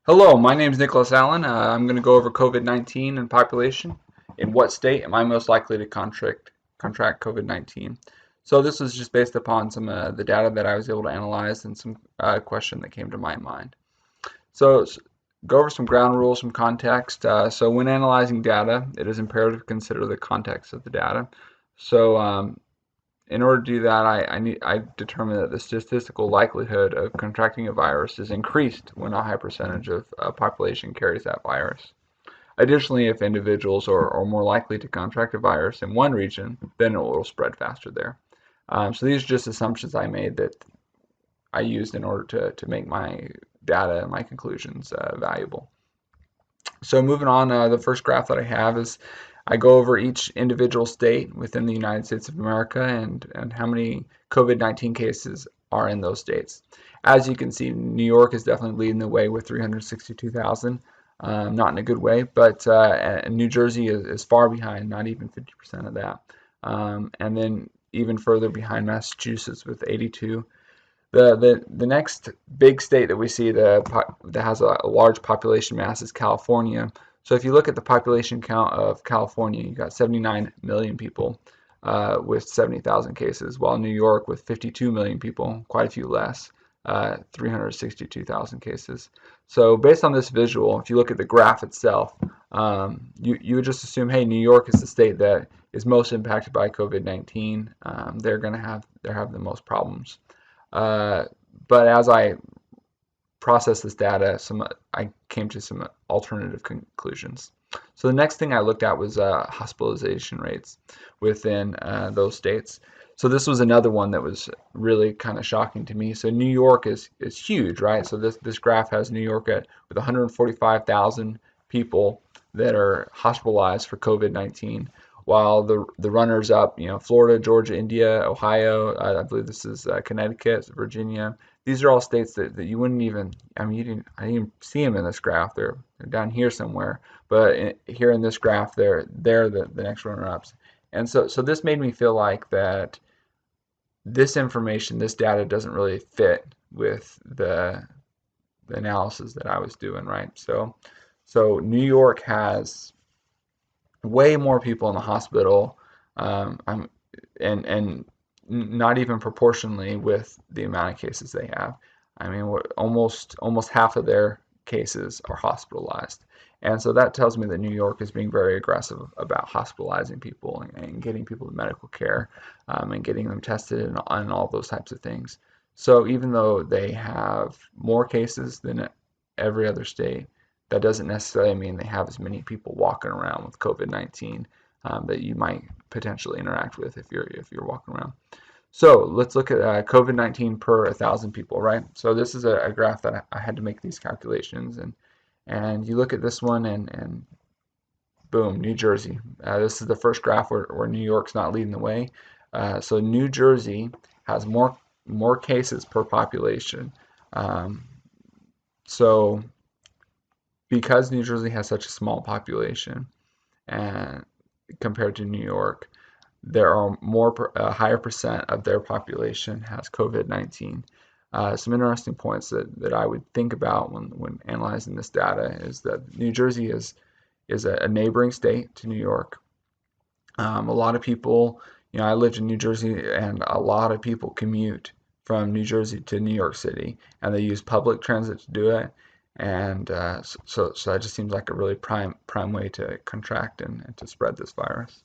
Hello, my name is Nicholas Allen. I'm going to go over COVID-19 and population. In what state am I most likely to contract COVID-19? So this was just based upon some the data that I was able to analyze and some question that came to my mind. So go over some ground rules, some context. So when analyzing data, it is imperative to consider the context of the data. So in order to do that, I determined that the statistical likelihood of contracting a virus is increased when a high percentage of a population carries that virus. Additionally, if individuals are more likely to contract a virus in one region, then it will spread faster there. So these are just assumptions I made that I used in order to make my data and my conclusions valuable. So moving on, the first graph that I have is I go over each individual state within the United States of America and how many COVID-19 cases are in those states. As you can see, New York is definitely leading the way with 362,000. Not in a good way, but New Jersey is far behind, not even 50% of that. And then even further behind Massachusetts with 82. The next big state that we see that has a large population mass is California. So if you look at the population count of California, you got 79 million people with 70,000 cases, while New York with 52 million people, quite a few less, 362,000 cases. So based on this visual, if you look at the graph itself, you would just assume, hey, New York is the state that is most impacted by COVID-19. They're having the most problems. Uh, but as I processed this data, I came to some alternative conclusions. So the next thing I looked at was hospitalization rates within those states. So this was another one that was really kind of shocking to me. So New York is huge, right? So this graph has New York with 145,000 people that are hospitalized for COVID-19, while the runners up, Florida, Georgia, India, Ohio, I believe this is Connecticut, Virginia. These are all states that you wouldn't even, I didn't even see them in this graph. They're down here somewhere, but here in this graph, they're the next runner-ups. And so this made me feel like that this information, this data doesn't really fit with the analysis that I was doing, right? So New York has way more people in the hospital, I'm, and not even proportionally with the amount of cases they have. I mean, almost half of their cases are hospitalized, and so that tells me that New York is being very aggressive about hospitalizing people and getting people to medical care, and getting them tested and all those types of things. So even though they have more cases than every other state, that doesn't necessarily mean they have as many people walking around with COVID-19 that you might potentially interact with if you're walking around. So let's look at COVID-19 per 1,000 people, right? So this is a graph that I had to make these calculations, and you look at this one, and boom, New Jersey. This is the first graph where New York's not leading the way. So New Jersey has more cases per population. Um, so because New Jersey has such a small population and compared to New York, there are a higher percent of their population has COVID-19. Some interesting points that I would think about when analyzing this data is that New Jersey is a neighboring state to New York. A lot of people, I lived in New Jersey, and a lot of people commute from New Jersey to New York City, and they use public transit to do it. And so that just seems like a really prime way to contract and to spread this virus.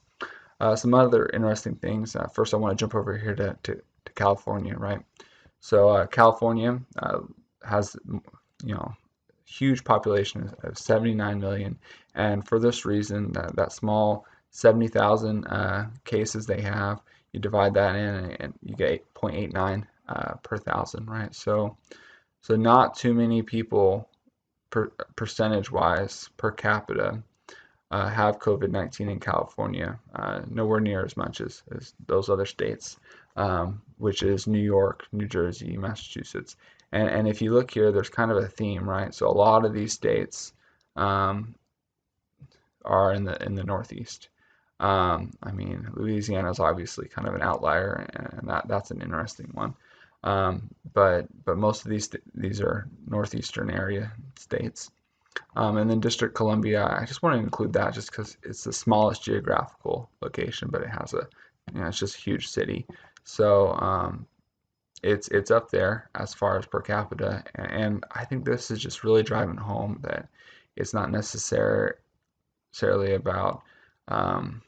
Some other interesting things. First, I want to jump over here to California, right? So California has, huge population of 79 million, and for this reason, that small 70,000 cases they have, you divide that in, and you get 8.89 per thousand, right? So not too many people percentage-wise per capita have COVID-19 in California, nowhere near as much as those other states, which is New York, New Jersey, Massachusetts. And if you look here, there's kind of a theme, right? So a lot of these states are in the Northeast. I mean, Louisiana is obviously kind of an outlier, and that's an interesting one. But most of these are northeastern area States. And then District Columbia, I just want to include that just because it's the smallest geographical location, but it has it's just a huge city. So it's up there as far as per capita, and I think this is just really driving home that it's not necessarily about um,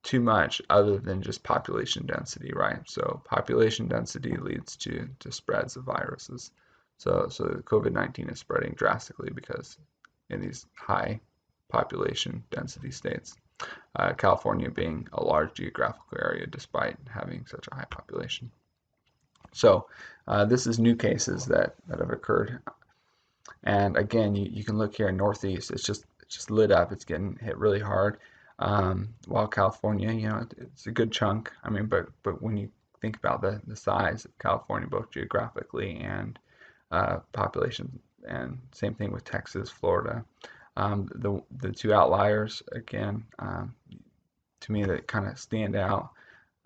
too much other than just population density, right? So population density leads to spreads of viruses. So COVID-19 is spreading drastically because in these high population density states, California being a large geographical area despite having such a high population. So this is new cases that have occurred. And again, you can look here in Northeast, it's just lit up. It's getting hit really hard. While California, it's a good chunk. I mean, but when you think about the size of California, both geographically and population, and same thing with Texas, Florida. The two outliers again, to me, that kind of stand out.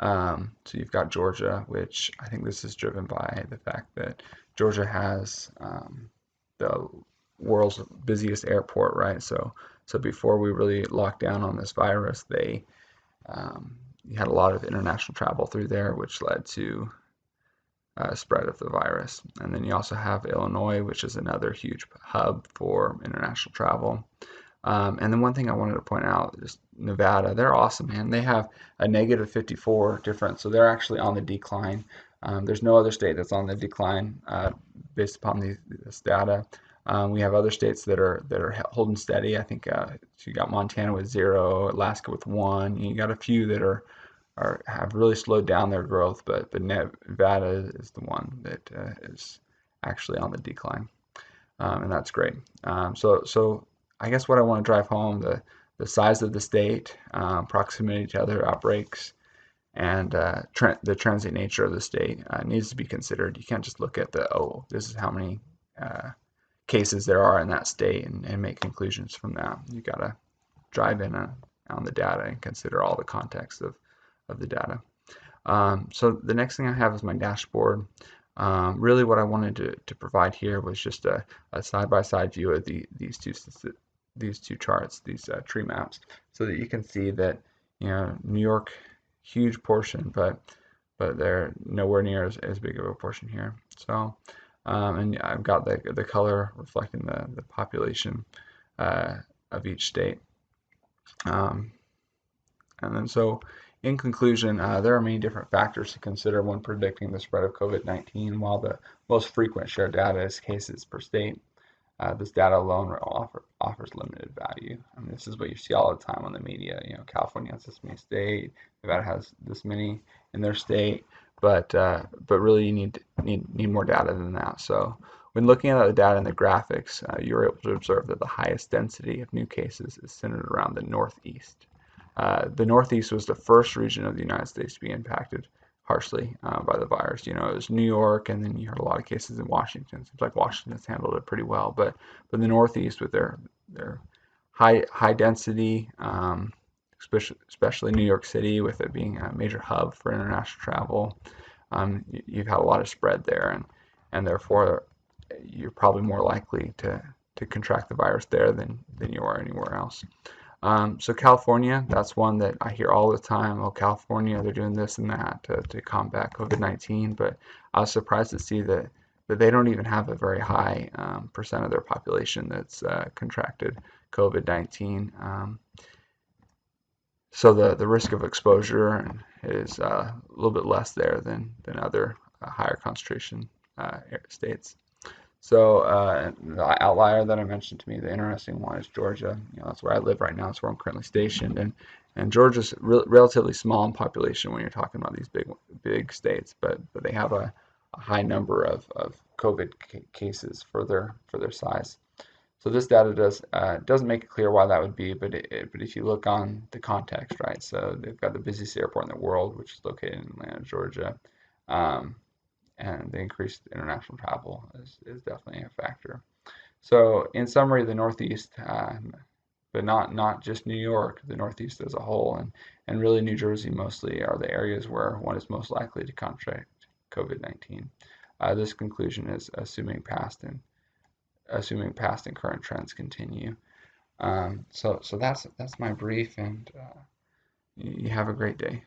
So you've got Georgia, which I think this is driven by the fact that Georgia has the world's busiest airport, right? So before we really locked down on this virus, you had a lot of international travel through there, which led to spread of the virus. And then you also have Illinois, which is another huge hub for international travel. And then one thing I wanted to point out is Nevada. They're awesome, man. They have a negative 54 difference, so they're actually on the decline. There's no other state that's on the decline based upon this data. We have other states that are holding steady. I think so you got Montana with 0, Alaska with 1. You got a few that have really slowed down their growth, but Nevada is the one that is actually on the decline, and that's great. So I guess what I want to drive home, the size of the state, proximity to other outbreaks, and the transient nature of the state needs to be considered. You can't just look at this is how many cases there are in that state and make conclusions from that. You got to drive in on the data and consider all the context of the data. So the next thing I have is my dashboard. Really what I wanted to provide here was just a side-by-side view of these two charts, these tree maps, so that you can see that New York, huge portion, but they're nowhere near as big of a portion here. So and I've got the color reflecting the population of each state. And then so in conclusion, there are many different factors to consider when predicting the spread of COVID-19. While the most frequent shared data is cases per state, this data alone offers limited value. I mean, this is what you see all the time on the media. California has this many state, Nevada has this many in their state, but really you need more data than that. So when looking at the data and the graphics, you're able to observe that the highest density of new cases is centered around the Northeast. The Northeast was the first region of the United States to be impacted harshly by the virus. It was New York, and then you heard a lot of cases in Washington. Seems like Washington's handled it pretty well, but the Northeast with their high density, especially New York City, with it being a major hub for international travel, you've had a lot of spread there, and therefore you're probably more likely to contract the virus there than you are anywhere else. So California, that's one that I hear all the time. Oh, California, they're doing this and that to combat COVID-19. But I was surprised to see that they don't even have a very high percent of their population that's contracted COVID-19. So the risk of exposure is a little bit less there than other higher concentration states. So the outlier that I mentioned to me, the interesting one, is Georgia. That's where I live right now. That's where I'm currently stationed, and Georgia's relatively small in population when you're talking about these big states, but they have a high number of COVID cases for their size. So this data doesn't make it clear why that would be, but if you look on the context, right? So they've got the busiest airport in the world, which is located in Atlanta, Georgia. And the increased international travel is definitely a factor. So in summary, the Northeast, but not just New York, the Northeast as a whole, and really New Jersey mostly are the areas where one is most likely to contract COVID-19. This conclusion is assuming past and assuming past and current trends continue. So that's my brief, and you have a great day.